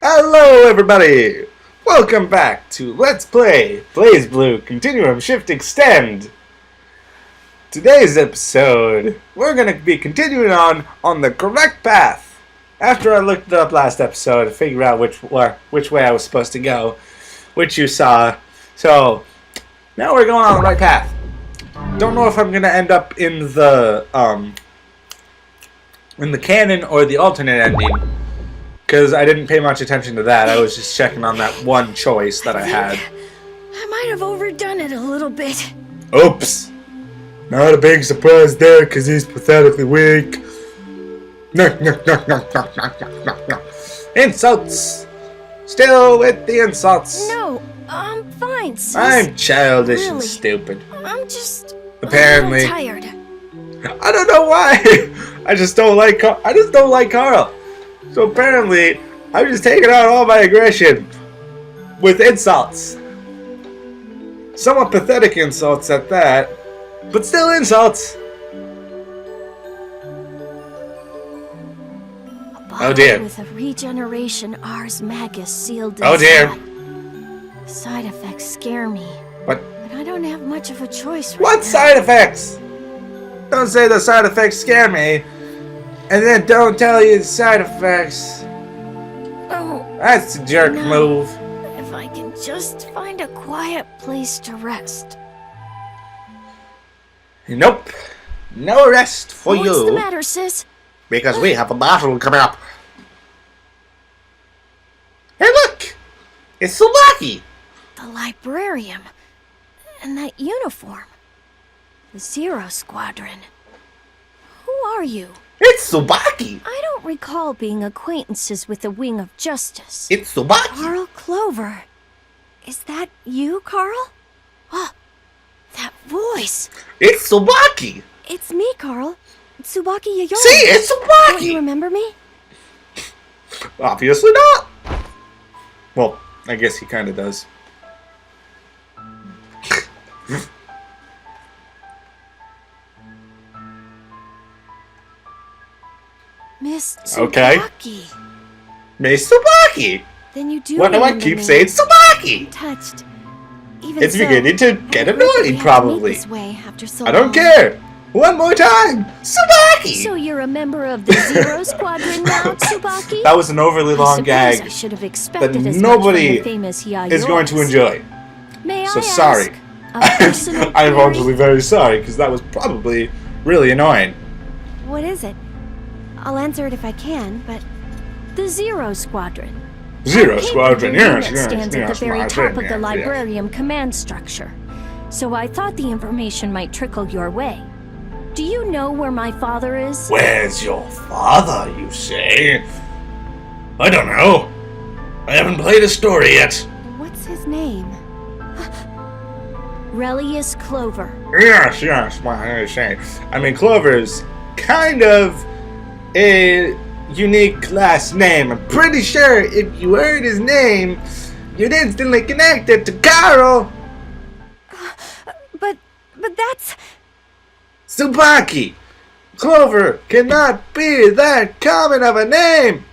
Hello everybody! Welcome back to Let's Play BlazBlue Continuum Shift Extend! Today's episode, we're going to be continuing on the correct path. After I looked it up last episode to figure out which way I was supposed to go, which you saw. So, now we're going on the right path. Don't know if I'm going to end up in the canon or the alternate ending. Because I didn't pay much attention to that. I was just checking on that one choice that I had. I might have overdone it a little bit. Oops. Not a big surprise there, because he's pathetically weak. Insults. Still with the insults. No, I'm fine, sis. I'm childish really, and stupid. I'm just apparently a little tired. I don't know why. I just don't like Carl. So apparently, I'm just taking out all my aggression with insults. Somewhat pathetic insults at that, but still insults. Oh dear. With a regeneration Ars Magus sealed Oh dear. inside. Side effects scare me. What? But I don't have much of a choice right What now. side effects? Don't say the side effects scare me. And then don't tell you the side effects. Oh, That's a jerk move. if I can just find a quiet place to rest. Nope. No rest for What's you. the matter, sis? Because we have a battle coming up. Hey look! It's Tsubaki! The librarian. And that uniform. The Zero Squadron. Who are you? It's Tsubaki! I don't recall being acquaintances with the Wing of Justice. It's Tsubaki! Carl Clover. Is that you, Carl? Oh, that voice. It's Tsubaki! It's me, Carl. Tsubaki Yayoi. See, it's Don't you Tsubaki! remember me? Obviously not! Well, I guess he kinda does. Miss Okay. Tsubaki. Miss Tsubaki! Then you do Why do I remember keep me. saying Tsubaki? Touched. Even It's so, beginning to I get don't know if we annoying, have to meet probably. this way after so I don't long. care! One more time! Tsubaki! So you're a member of the Zero Squadron now, Tsubaki? That was an overly long I gag suppose I should have that expected as nobody much from the famous Yayoi. is going to enjoy. May So I sorry. ask a personal I'm query? actually very sorry, because that was probably really annoying. What is it? I'll answer it if I can, but the Zero Squadron. Zero Our Squadron, capable yes, unit yes, stands at yes, the very my top friend, of the yes, yes. librarium command structure. So I thought the information might trickle your way. Do you know where my father is? Where's your father, you say? I don't know. I haven't played a story yet. What's his name? Relius Clover. Yes, what I say. I mean, Clover's kind of a unique last name. I'm pretty sure if you heard his name, you'd instantly connect it to Carl. But that's... Tsubaki! Clover cannot be that common of a name!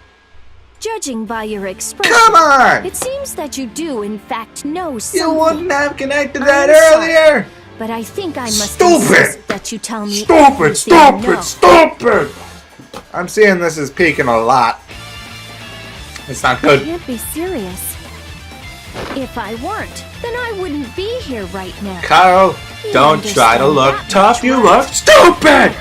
Judging by your expression, Come on! it seems that you do, in fact, know You something. wouldn't have connected that I'm sorry, earlier! But I think I must Stupid! insist that you tell me Stupid! everything you know. Stupid! I'm seeing this is peaking a lot. It's not You good. can't be serious. If I weren't, then I wouldn't be here right now. Carl, You don't try to understand look that tough, much, you right? look stupid!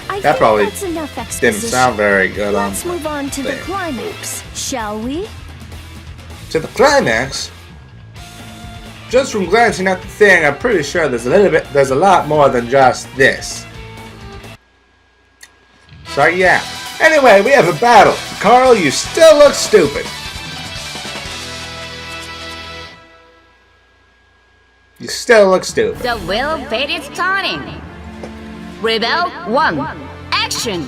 I That think probably that's enough Didn't exposition. sound very good on Let's move on to the there. climax, shall we? To the climax. Just from glancing at the thing, I'm pretty sure there's a lot more than just this. So yeah. Anyway, we have a battle. Carl, you still look stupid. You still look stupid. The wheel of fate is turning. Rebel 1. Action!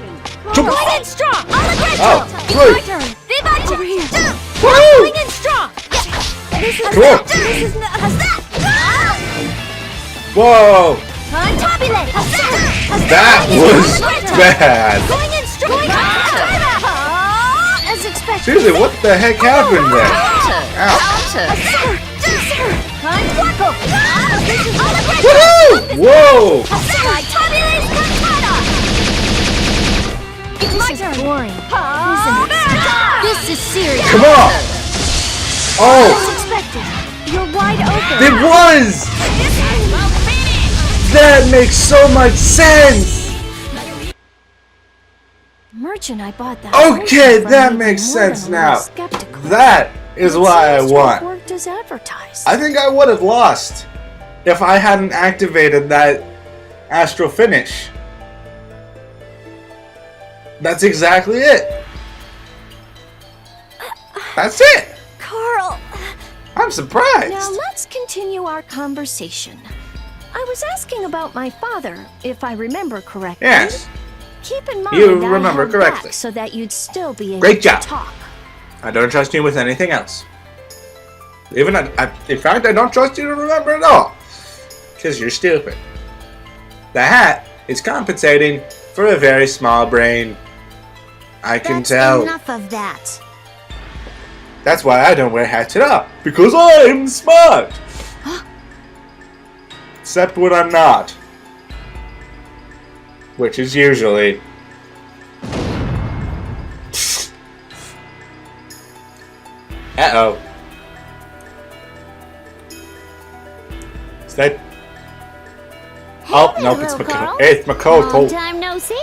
Going in strong! Allegretto! Oh, It's great. my turn! Vivace! Over here! Woo! Going in strong! This is Cool. This is that! Whoa! Untabulate! That was bad. Going in strong! As expected! Seriously, what the heck happened there? Ow. Woohoo! Whoa! This is boring. This is serious. Come on! Oh! Expected. You're wide open. It was! That makes so much sense! Merchant, I bought that. Okay, from that me makes more than sense a now. little skeptical. That is why I Seems to have won. worked as advertised. I think I would have lost if I hadn't activated that astral finish. That's exactly it. That's it. Carl. I'm surprised. Now let's continue our conversation. I was asking about my father, if I remember correctly. Yes. Keep in mind You I remember held correctly. back so that you'd still be able Great to job. talk. I don't trust you with anything else. In fact, I don't trust you to remember at all. Because you're stupid. The hat is compensating for a very small brain. I can tell. Enough of that. That's why I don't wear hats at all. Because I'm smart. Except when I'm not. Which is usually. Uh-oh. Is that... Oh, Hey, nope, it's little Makoto. Carl. It's Long Makoto. time no see.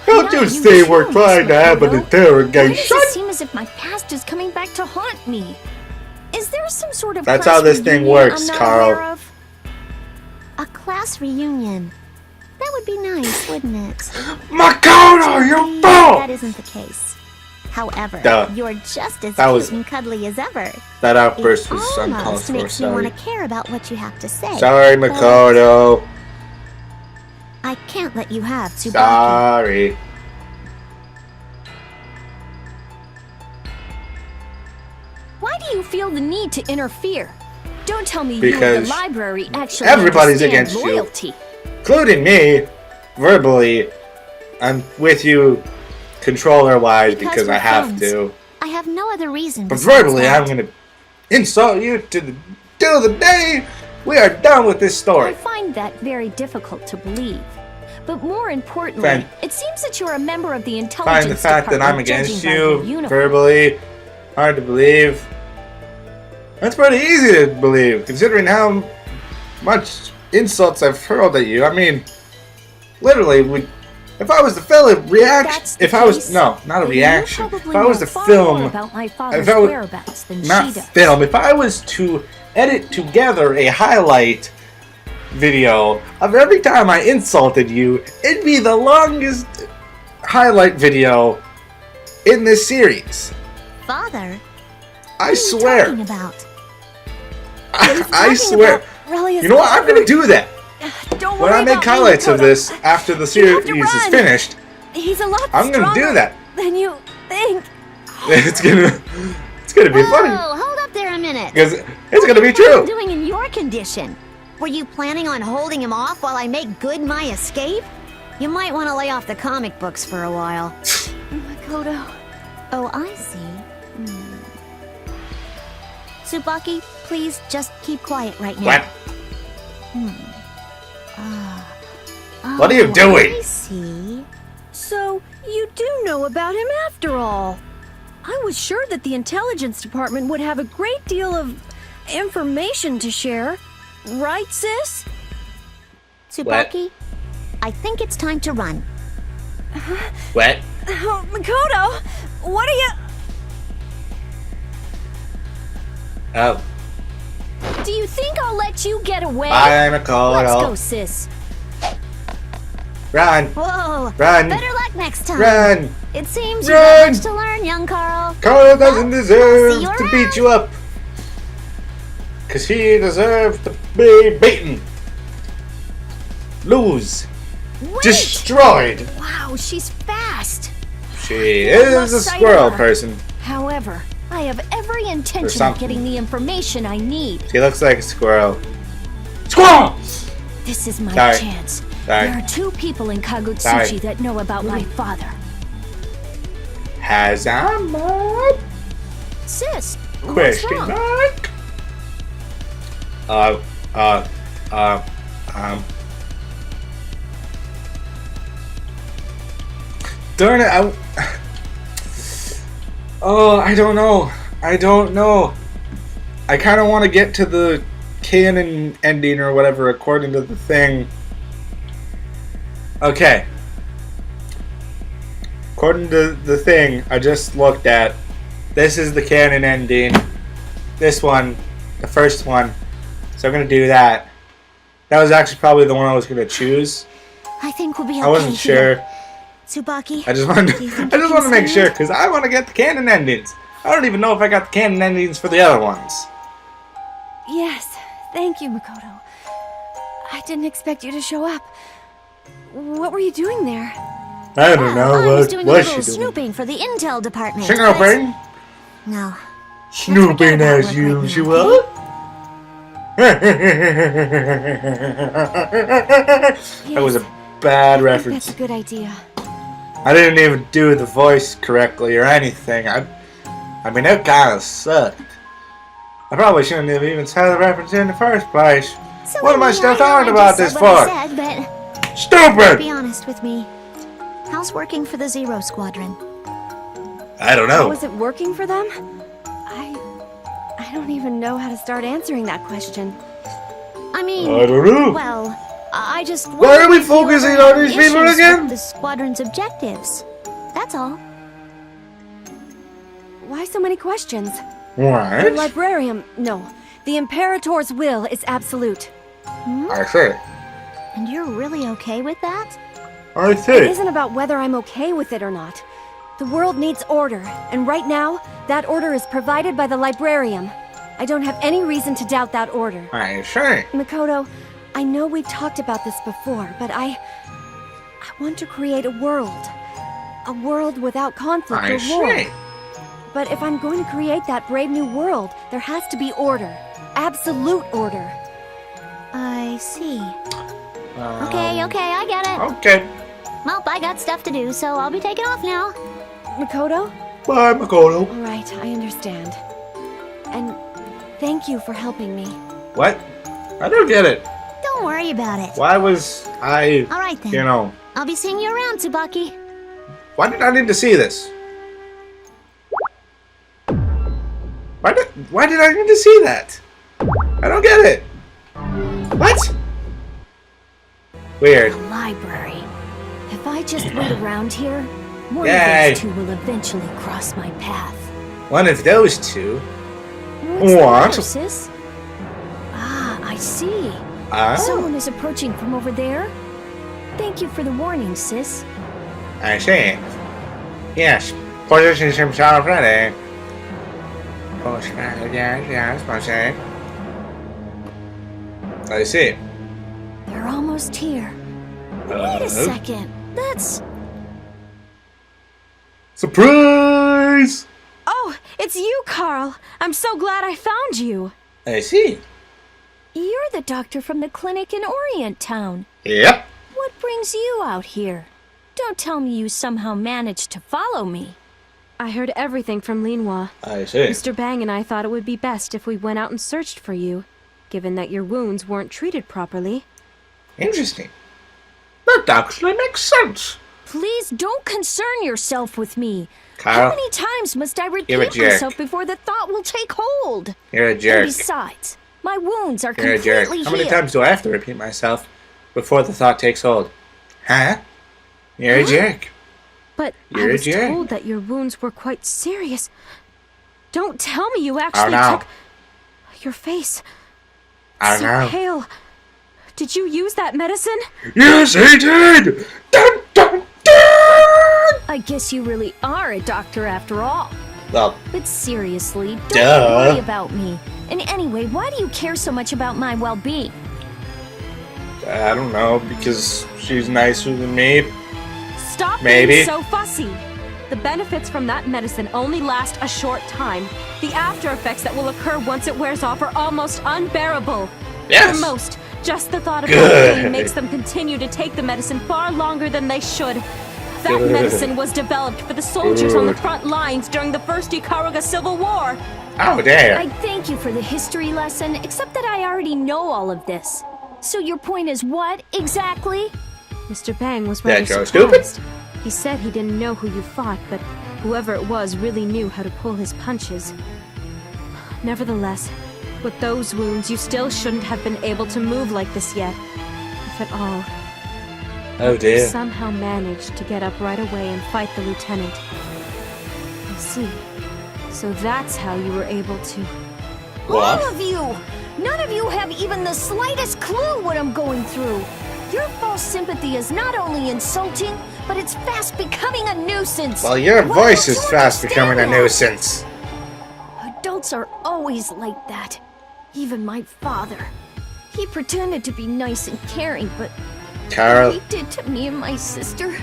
Don't Now you you say we're should, trying to have an Makoto. Why interrogation? does it seem as if my past is coming back to haunt me? Is there some sort of That's class how this thing reunion works, I'm not Carl. aware of? A class reunion. That would be nice, wouldn't it? Makoto, you That fool! isn't the case. However, Duh. you're just as That cute was- and cuddly as ever. That outburst It was uncalled almost for, makes me want sorry. to care about what you have to say. Sorry, but Makoto. I can't let you have Tsubaki. Sorry. Why do you feel the need to interfere? Don't tell me you Because and the library actually everybody's understand against you. loyalty. Including me, verbally. I'm with you, controller-wise, because I we're have friends. to. I have no other reason. But besides verbally, that. I'm gonna insult you till the day we are done with this I story. find that very difficult to believe. But more importantly, Fine. it seems that you're a member of the intelligence Find the fact that I'm department, against judging by your you, uniform. verbally, hard to believe. That's pretty easy to believe, considering how much insults I've hurled at you. I mean, literally, if I was to film a reaction, That's the if I was case, no, not a then reaction. you If probably I was know to far film, more about my father's I was- whereabouts than not she does. film, if I was to edit together a highlight video of every time I insulted you, it'd be the longest highlight video in this series. Father, I what are swear. you talking about? I swear. Really, You know what? I'm gonna do that. Don't When I make highlights of this after the series is run. finished, He's a lot I'm gonna do stronger that. than you think. It's gonna be funny Whoa, hold up there a minute. because it's gonna be What are you true. doing in your condition? Were you planning on holding him off while I make good my escape? You might want to lay off the comic books for a while. Makoto. Oh, I see. Tsubaki, please just keep quiet right now. What? Oh, What are you doing? I see. So, you do know about him after all. I was sure that the intelligence department would have a great deal of information to share. Right, sis? Tsubaki, I think it's time to run. What? Oh, Makoto, what are you... Oh, Do you think I'll let you get away? bye, Let's go, Makoto. sis. Run, Whoa! run, Better luck next time. run. It seems you Run! have much to learn, young Carl. Carl doesn't deserve see you to around. beat you up. Because he deserves to be beaten. Lose. Wait! Destroyed. Wow, she's fast. She I is lost a sight of squirrel her. person. However, I have every intention of something. getting the information I need. She looks like a squirrel. Squirrel! This is my Sorry. chance. Sorry. There are two people in Sorry. Kagutsuchi that know about my father. Has a mop? Sis, what's Question wrong? mark? Darn it, I don't know. I don't know. I kind of want to get to the canon ending or whatever according to the thing. Okay. According to the thing I just looked at, this is the canon ending. This one, the first one. So I'm going to do that. That was actually probably the one I was going to choose. I think we'll be okay. I wasn't sure. Tsubaki. I just wanted do you to, think I you just can want to make stand? sure because I want to get the canon endings. I don't even know if I got the canon endings for the other ones. Yes, thank you, Makoto. I didn't expect you to show up. What were you doing there? I don't know. I was doing a What's little she doing? snooping for the intel department. Snooping? No. Snooping about as work right now, usual. That was a bad reference. That's a good idea. I didn't even do the voice correctly or anything. I mean, it kind of sucked. I probably shouldn't have even said the reference in the first place. So What am I still know talking I about just this said what for? I said, but Stupid! be honest with me. How's working for the Zero Squadron? I don't How know. was it working for them? I don't even know how to start answering that question. I mean, I don't know. well, I just. Why are we wondered if you ever focusing had on any these people issues again? with the squadron's objectives. That's all. Why so many questions? The What? librarium, no. The Imperator's will is absolute. I see. And you're really okay with that? I It see. isn't about whether I'm okay with it or not. The world needs order, and right now, that order is provided by the librarium. I don't have any reason to doubt that order. I see. Makoto, I know we've talked about this before, but I want to create a world. A world without conflict I or war. see. But if I'm going to create that brave new world, there has to be order. Absolute order. I see. Okay, I get it. Okay. Well, I got stuff to do, so I'll be taking off now. Makoto? Bye, Makoto. All right, I understand. And thank you for helping me. What? I don't get it. Don't worry about it. Why was I, All right then. you know, I'll be seeing you around, Tsubaki. why did I need to see this? Why did I need to see that? I don't get it. What? Weird. The library. If I just wait around here, one Yay. of those two will eventually cross my path. One of those two. What's the What? matter, sis? Ah, I see. Ah, Someone is approaching from over there. Thank you for the warning, sis. I see. Yes. Position himself ready. Yes, I see. They're almost here. Wait a second. That's... Surprise! Oh, it's you, Carl. I'm so glad I found you. I see. You're the doctor from the clinic in Orient Town. Yep. What brings you out here? Don't tell me you somehow managed to follow me. I heard everything from Linhua. I see. Mr. Bang and I thought it would be best if we went out and searched for you, given that your wounds weren't treated properly. Interesting. That actually makes sense. Please don't concern yourself with me. Carl, How many times must I you're a repeat jerk. myself before the thought will take hold? You're a And jerk. besides, my wounds are You're a completely jerk. How many healed. times do I have to repeat myself before the thought takes hold? Huh? You're a jerk. But You're I a was jerk. told that your wounds were quite serious. Don't tell me you actually no. took... Your face. I so know. pale. Did you use that medicine? Yes, he did! Dun, dun, dun! I guess you really are a doctor after all. Well, But seriously, don't Duh. worry about me. And anyway, why do you care so much about my well-being? I don't know, because she's nicer than me. Stop Maybe. being so fussy. The benefits from that medicine only last a short time. The after effects that will occur once it wears off are almost unbearable. Yes! For most, just the thought of Good. pain makes them continue to take the medicine far longer than they should. That medicine was developed for the soldiers on the front lines during the First Ikaruga Civil War. Oh, damn. I thank you for the history lesson, except that I already know all of this. So your point is what, exactly? Mr. Bang was That rather you're surprised. stupid? He said he didn't know who you fought, but whoever it was really knew how to pull his punches. Nevertheless, with those wounds, you still shouldn't have been able to move like this yet, if at all. Oh, You dear. somehow managed to get up right away and fight the lieutenant. I see. So that's how you were able to... What? All of you! None of you have even the slightest clue what I'm going through. Your false sympathy is not only insulting, but it's fast becoming a nuisance. Well, your Why voice don't is you fast understand becoming a that? nuisance. Adults are always like that. Even my father. He pretended to be nice and caring, but Carl. what he did to me and my sister.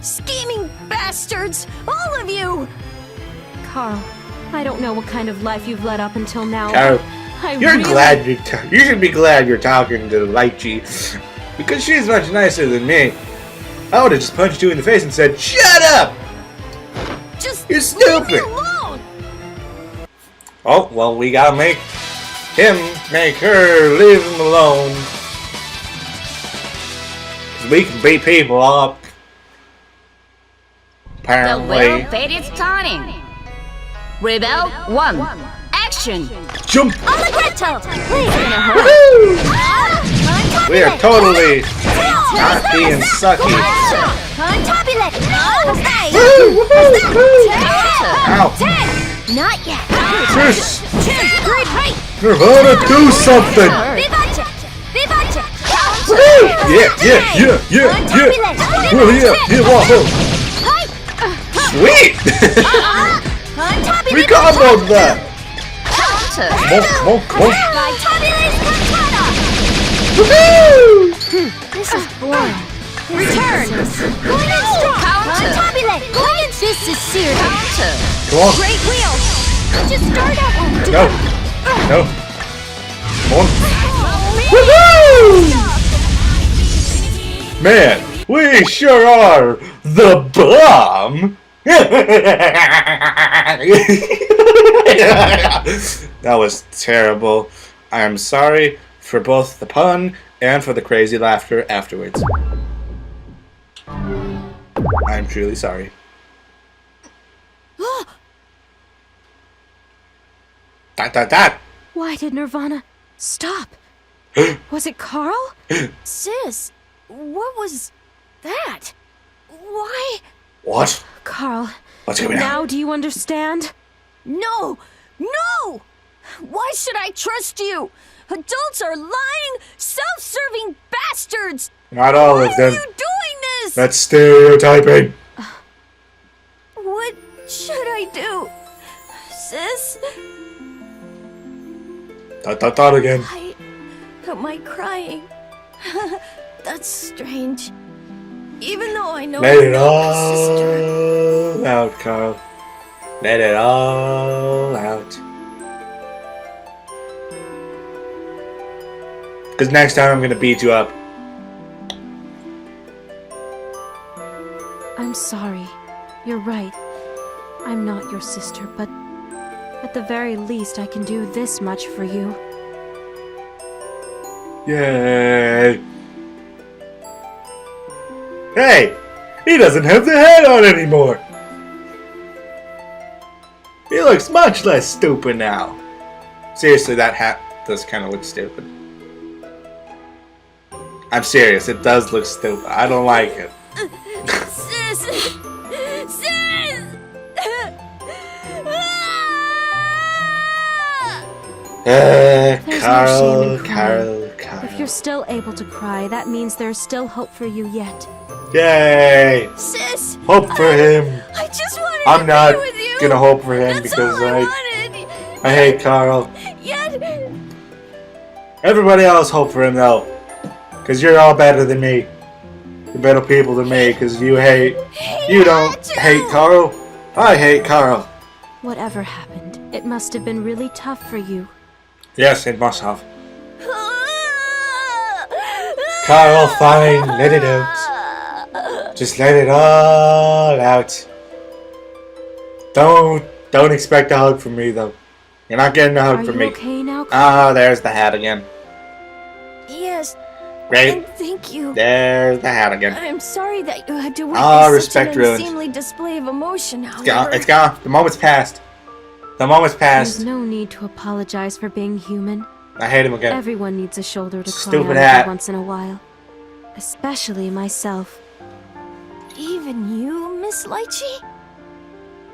Scheming bastards! All of you! Carl, I don't know what kind of life you've led up until now. Carl, I you're really... glad you should be glad you're talking to Lychee, because she's much nicer than me. I would have just punched you in the face and said, "Shut up! Just You're leave me stupid!" alone! Oh, well, we gotta make her leave him alone. 'Cause we can beat people up. The Apparently. well fate is turning. Rebel 1. Action! Jump! Allegretto! Please! Woohoo! We are totally not being sucky. Untabulate! Woo! Woohoo! Woo! Ow! Not yet! Sis! Great height! Nirvana, do something! Vivace! Vivace! Woo! Yeah! Woo, yeah, wahoo! Sweet! We comboed that! Counter! Come on. Woohoo! This is boring. Return! Going in strong! Counter! Going in. This is serious. Counter! Come on. Great wheel! Just start out. No. Come on. Woohoo! Man, we sure are the bomb! That was terrible. I am sorry for both the pun and for the crazy laughter afterwards. I'm truly sorry. That. Why did Nirvana stop? Was it Carl? Sis, what was that? Why? What? Carl, What's going on? now do you understand? No! No! Why should I trust you? Adults are lying, self-serving bastards! Not all Why of are them. you doing this? That's stereotyping. What should I do? Sis? Thought again. Am I crying? That's strange. Even though I know Let I'm it not my sister. all out, Carl. Let it all out. Because next time I'm gonna beat you up. I'm sorry. You're right. I'm not your sister, but at the very least I can do this much for you. Yay! Hey! He doesn't have the hat on anymore! He looks much less stupid now. Seriously, that hat does kind of look stupid. I'm serious, it does look stupid. I don't like it. Sis! Sis! There's no shame Carl, in crying. Carl. If you're still able to cry, that means there's still hope for you yet. Yay! Sis! Hope for him. I just wanted I'm to not be with you. gonna hope for him That's because all I I wanted. hate Carl. Yet, Everybody else hope for him though, because you're all better than me. You're better people than me because you don't hate Carl. I hate Carl. Whatever happened, it must have been really tough for you. Yes, it must have. Carl, fine, let it out. Just let it all out. Don't expect a hug from me, though. You're not getting a hug from me. Are you okay now, Carl? Oh, there's the hat again. Yes. Great. And thank you. There's the hat again. I'm sorry that you had to witness Oh, respect such an ruined. unseemly display of emotion, It's however. gone. It's gone. The moment's passed. The moment's There's passed. no need to apologize for being human. I hate him again. Everyone needs a shoulder to cry Stupid on hat. every once in a while. Especially myself. Even you, Miss Lychee?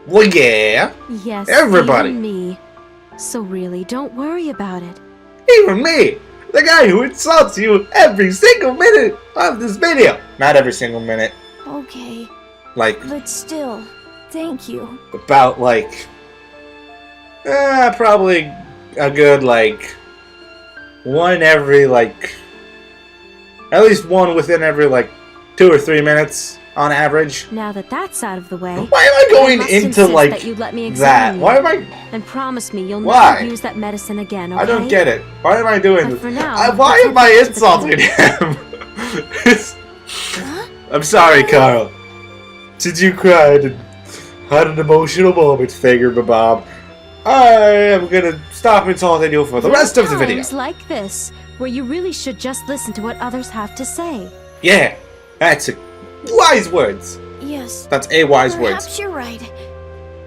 Well, yeah. Yes, Everybody. even me. So really, don't worry about it. Even me. The guy who insults you every single minute of this video. Not every single minute. Okay, Like, but still, thank you. about, like... probably a good, like... one every, like... at least one within every, like, 2 or 3 minutes on average. Now that that's out of the way, Why am I going must into, insist like, that you let me that? examine you. Why am I... and promise me you'll Why? never use that medicine again, okay? I don't get it. Why am I doing But this? for now, Why am I let's insulting him? I'm sorry, Carl. Did you cry and had an emotional moment, Figure Bob? I am gonna stop insulting you for the rest of the video. Times like this, where you really should just listen to what others have to say. Yeah, that's it. Wise words. Yes, That's a wise perhaps words. you're right.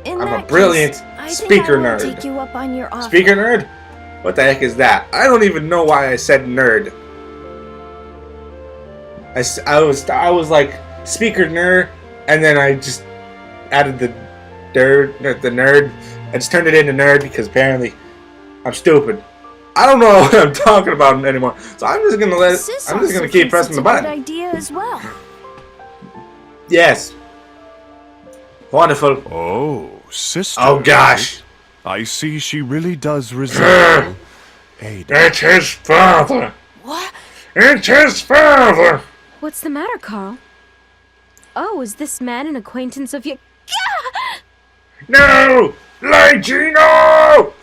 In I'm a that brilliant case, I speaker think I will nerd. take you up on your offer. Speaker nerd? What the heck is that? I don't even know why I said nerd. I was like speaker nerd, and then I just added the nerd. I just turned it into nerd because apparently I'm stupid. I don't know what I'm talking about anymore. So I'm just gonna Sis I'm just also gonna keep thinks pressing it's the a good button. idea as well. Yes. Wonderful. Oh, sister. Oh gosh. I see she really does resemble Ada. It's his father. What? It's his father. What's the matter, Carl? Oh, is this man an acquaintance of you? No! Lychee, no!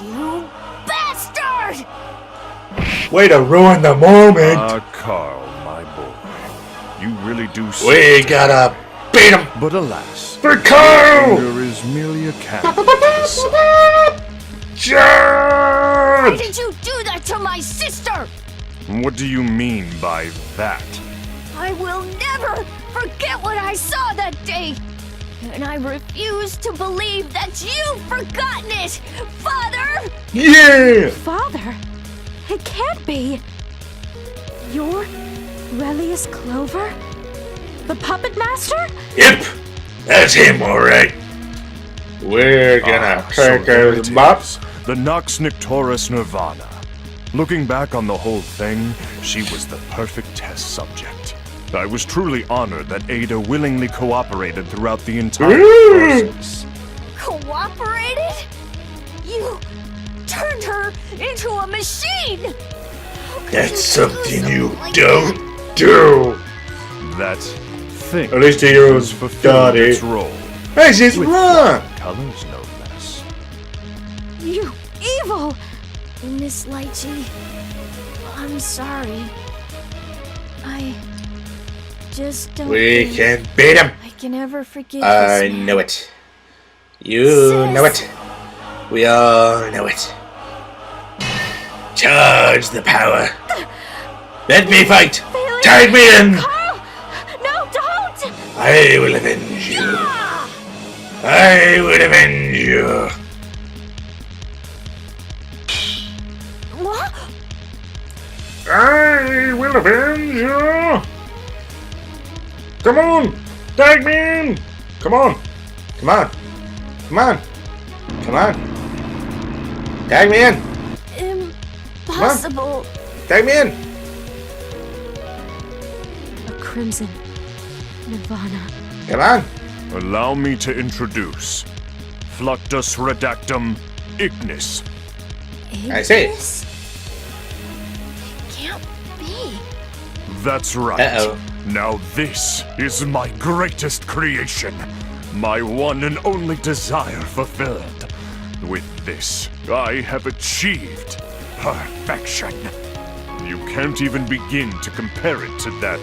You bastard! Way to ruin the moment. Ah, Carl, my boy. You really do We gotta beat him But alas, for Carl! anger is merely a candle to the sun. Why John! did you do that to my sister? What do you mean by that? I will never forget what I saw that day. And I refuse to believe that you've forgotten it, Father! Yeah! Father? It can't be. You're Relius Clover? The puppet master? Yep! That's him, alright. We're gonna take there his it bops. is, the Nox Nictoris Nirvana. Looking back on the whole thing, she was the perfect test subject. I was truly honored that Ada willingly cooperated throughout the entire process. Cooperated? You turned her into a machine! How could That's do something you something like don't do. That thing At least he was was fulfilling daddy. its role. Hey, she's With wrong! colors, no less. You evil! that? Miss Lychee, I'm sorry. I just don't We think can beat him. I can ever forgive I this man. know it. You Sis. know it. We all know it. Charge the power. Let me fight. Failure. Tag me in. Carl! No, don't! I will avenge you. I will avenge you. What? I will avenge you. Come on. Tag me in. Come on. Come on. Come on. Come on. Tag me in. Impossible. Tag me in. A crimson Nirvana. Come on. Allow me to introduce Fluctus Redactum Ignis. I see. Ignis? It can't be. That's right. Uh-oh. Now this is my greatest creation. My one and only desire fulfilled. With this, I have achieved perfection. You can't even begin to compare it to that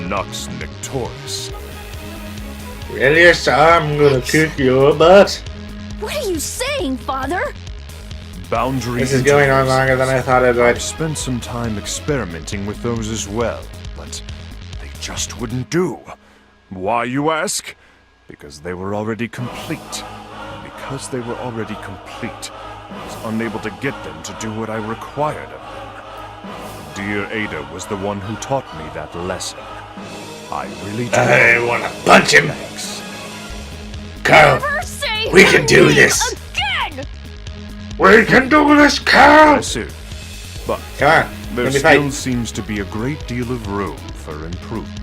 Nux Nictoris. Really, sir? I'm gonna kick your butt. What are you saying, Father? Boundary This is going on longer than I thought it I would. spent some time experimenting with those as well, but they just wouldn't do. Why, you ask? Because they were already complete. And because they were already complete, I was unable to get them to do what I required of them. Dear Ada was the one who taught me that lesson. I really do. I wanna punch him. Thanks. Carl, we can do this. Again! We can do this, Carl. Yes, sir. But Come on, there let me still fight. seems to be a great deal of room for improvement.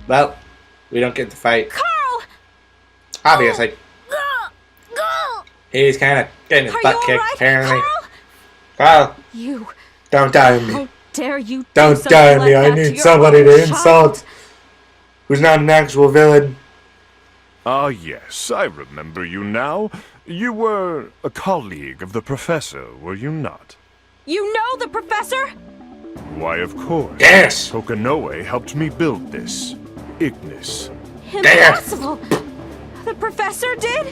Well, we don't get to fight. Carl! Obviously, he's kind of getting his Are butt you kicked. alright, Apparently, Carl? Carl, You, don't die on me. how dare you do Don't something die on like me. I that to need your somebody own to child? insult who's not an actual villain. Ah, yes, I remember you now. You were a colleague of the professor, were you not? You know the professor? Why, of course. Yes. Kokanoe helped me build this. Ignis. Impossible! The professor did?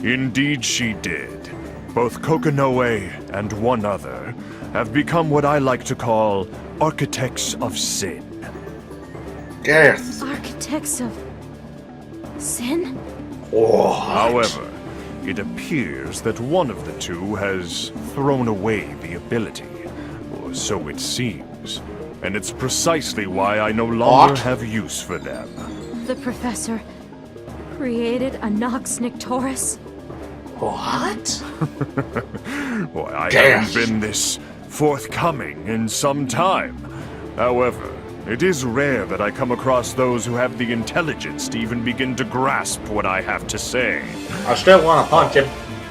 Indeed she did. Both Kokanoe and one other have become what I like to call architects of sin. Yes. Architects of sin? Oh, However, it appears that one of the two has thrown away the ability, or so it seems. And it's precisely why I no longer What? have use for them. The professor created a Nox Nictoris? what? Why, I Damn. haven't been this forthcoming in some time. However, it is rare that I come across those who have the intelligence to even begin to grasp what I have to say. I still want to punch him.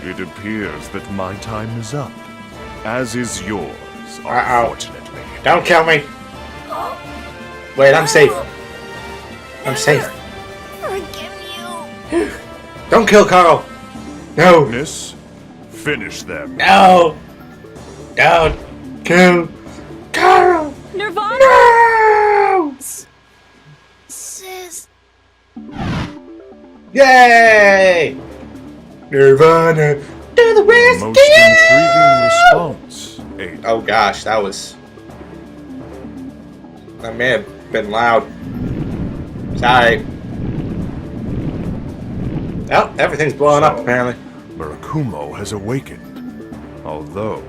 It appears that my time is up, as is yours, Uh-oh. unfortunately. Don't kill me. Wait, I'm safe. I'm safe. Forgive you. Don't kill Carl. No. Miss, finish them. No. Don't kill Carl. Nirvana? No. Sis. Yay! Nirvana to the rescue! Most intriguing response, Ada. Oh gosh, that may have been loud. Sorry. Well, everything's blowing up So, apparently. Murakumo has awakened. Although,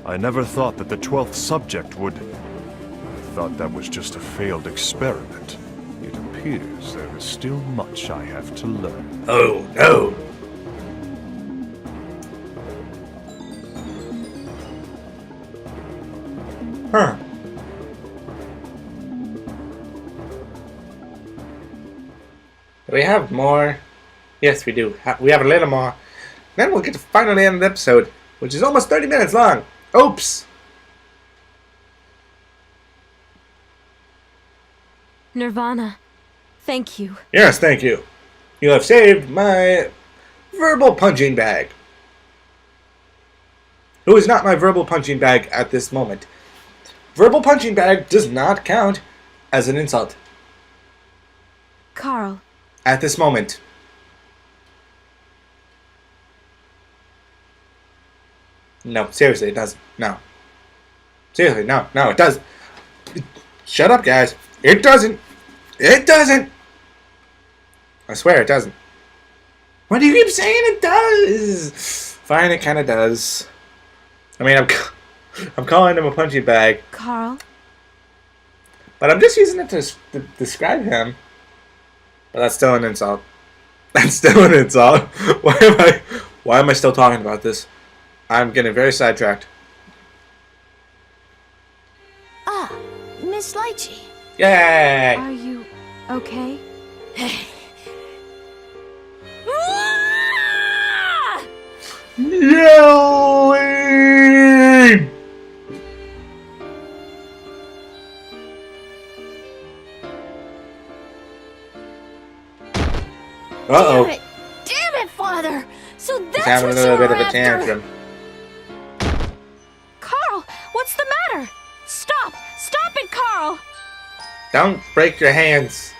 I never thought that the 12th subject would... I thought that was just a failed experiment. It appears there is still much I have to learn. Oh no. Huh. Do we have more? Yes, we do. We have a little more. Then we'll get to finally end the episode, which is almost 30 minutes long. Oops. Nirvana, thank you. Yes, thank you. You have saved my verbal punching bag. Who is not my verbal punching bag at this moment. Verbal punching bag does not count as an insult Carl, at this moment. No, seriously, it doesn't. No. Seriously, no, it doesn't. Shut up, guys. It doesn't. It doesn't. I swear it doesn't. Why do you keep saying it does? Fine, it kind of does. I mean, I'm calling him a punching bag, Carl, but I'm just using it to describe him. But that's still an insult. That's still an insult. Why am I still talking about this? I'm getting very sidetracked. Ah, Miss Lychee. Yay! are you okay? Ah! Yelling! Uh-oh. Damn it! Damn it, Father! So He's that's having a what little you bit were of a after. tantrum. Carl, what's the matter? Stop! Don't break your hands.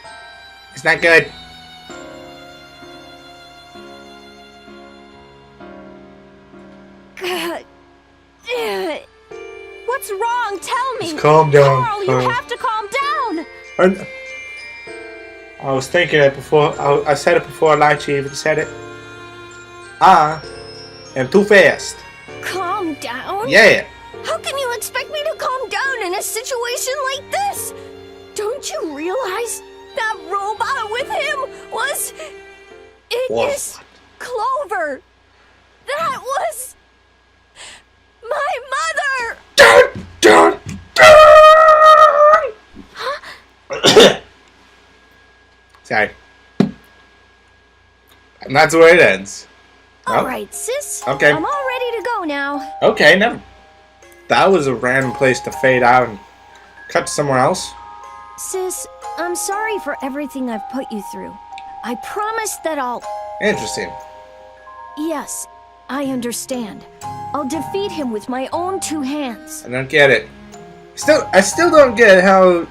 It's not good. What's wrong? Tell me! Just calm down. Carl, you have to calm down! I was thinking it before. I said it before Lychee even said it. I am too fast. Calm down? Yeah. How can you expect me to calm down in a situation like this? Don't you realize that robot with him was... It What? is Clover. That was... my mother! Dun, dun, dun! Sorry. And that's where it ends. All right, sis. Okay. I'm all ready to go now. Okay, never. That was a random place to fade out and cut to somewhere else. Sis, I'm sorry for everything I've put you through. I promise that I'll... Interesting. Yes, I understand. I'll defeat him with my own 2 hands. I don't get it. I still don't get how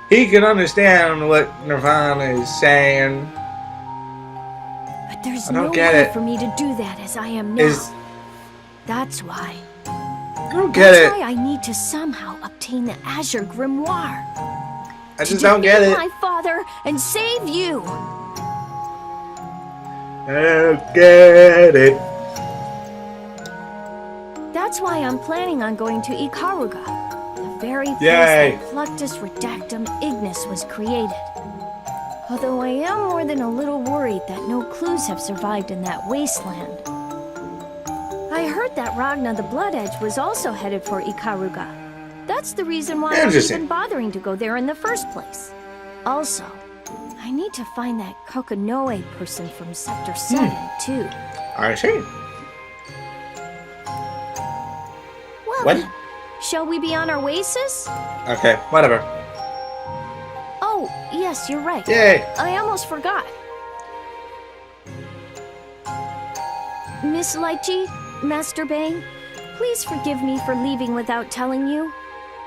he can understand what Nirvana is saying. But there's I don't no get way it. for me to do that as I am now. That's why. I don't get That's it. why I need to somehow obtain the Azure Grimoire. I just don't get it. My father and save you. I don't get it. That's why I'm planning on going to Ikaruga, the very place Yay. that Fluctus Redactum Ignis was created. Although I am more than a little worried that no clues have survived in that wasteland. I heard that Ragna the Blood Edge was also headed for Ikaruga. That's the reason why I'm Interesting. even bothering to go there in the first place. Also, I need to find that Kokonoe person from Sector 7, too. I see. Well What? then, shall we be on our way, sis? Okay, whatever. Oh, yes, you're right. Yay. I almost forgot. Miss Lychee, Master Bang, please forgive me for leaving without telling you.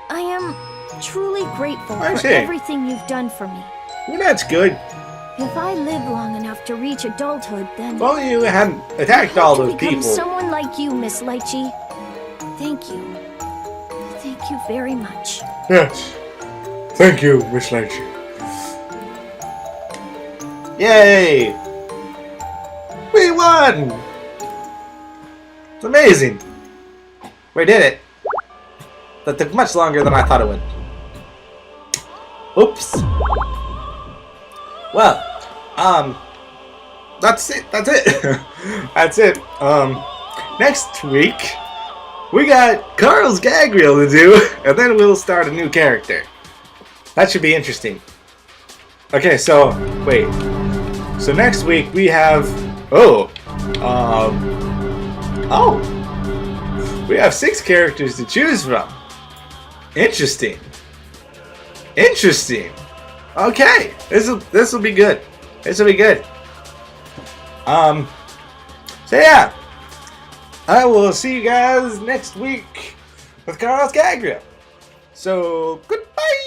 I am truly grateful I for see. everything you've done for me. Well, that's good. If I live long enough to reach adulthood, then Well, you hadn't attacked I all hope to those become people. someone like you, Miss Lychee. Thank you. Thank you very much. Yes. Thank you, Miss Lychee. Yay! We won! It's amazing. We did it. That took much longer than I thought it would. Oops. Well, that's it. That's it. That's it. Next week we got Carl's gag reel to do, and then we'll start a new character. That should be interesting. Okay, so wait. So next week we have we have 6 characters to choose from. Interesting. Interesting. Okay, this will be good. This will be good. So yeah, I will see you guys next week with Carl's Gag Reel. So goodbye.